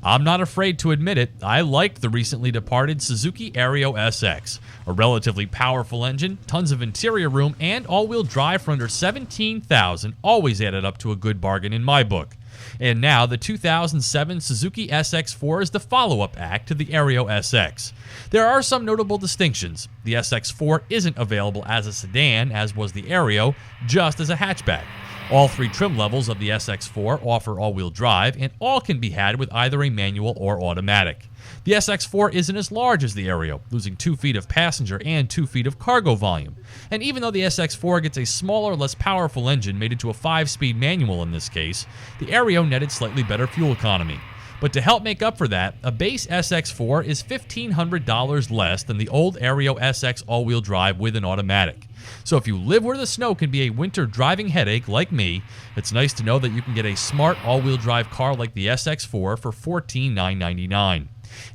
I'm not afraid to admit it, I liked the recently departed Suzuki Aerio SX. A relatively powerful engine, tons of interior room, and all-wheel drive for under $17,000 always added up to a good bargain in my book. And now the 2007 Suzuki SX4 is the follow-up act to the Aerio SX. There are some notable distinctions. The SX4 isn't available as a sedan, as was the Aerio, just as a hatchback. All three trim levels of the SX4 offer all-wheel drive, and all can be had with either a manual or automatic. The SX4 isn't as large as the Aerio, losing 2 feet of passenger and 2 feet of cargo volume. And even though the SX4 gets a smaller, less powerful engine made into a 5-speed manual in this case, the Aerio netted slightly better fuel economy. But to help make up for that, a base SX4 is $1,500 less than the old Aerio SX all-wheel drive with an automatic. So if you live where the snow can be a winter driving headache like me, it's nice to know that you can get a smart all-wheel drive car like the SX4 for $14,999.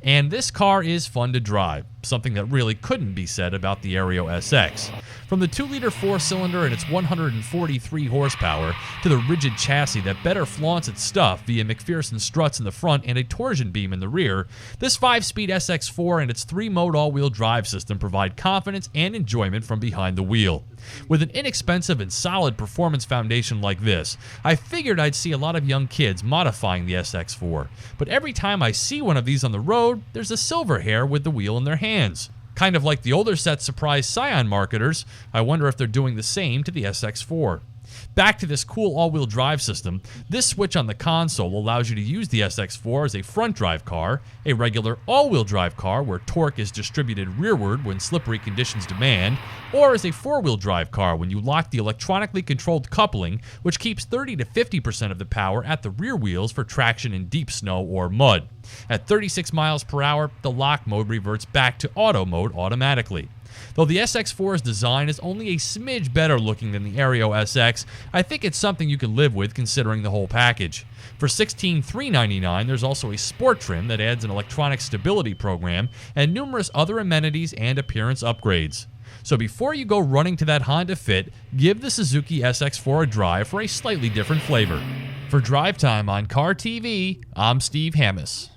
And this car is fun to drive, something that really couldn't be said about the Aerio SX. From the 2-liter 4-cylinder and its 143 horsepower to the rigid chassis that better flaunts its stuff via McPherson struts in the front and a torsion beam in the rear, this 5-speed SX4 and its 3-mode all-wheel drive system provide confidence and enjoyment from behind the wheel. With an inexpensive and solid performance foundation like this, I figured I'd see a lot of young kids modifying the SX4, but every time I see one of these on the road, there's a silver hair with the wheel in their hands. Kind of like the older set surprise Scion marketers, I wonder if they're doing the same to the SX4. Back to this cool all-wheel drive system, this switch on the console allows you to use the SX4 as a front drive car, a regular all-wheel drive car where torque is distributed rearward when slippery conditions demand, or as a 4-wheel drive car when you lock the electronically controlled coupling, which keeps 30 to 50% of the power at the rear wheels for traction in deep snow or mud. At 36 miles per hour, the lock mode reverts back to auto mode automatically. Though the SX4's design is only a smidge better looking than the Aerio SX, I think it's something you can live with considering the whole package. For $16,399, there's also a sport trim that adds an electronic stability program and numerous other amenities and appearance upgrades. So before you go running to that Honda Fit, give the Suzuki SX4 a drive for a slightly different flavor. For Drive Time on Car TV, I'm Steve Hammis.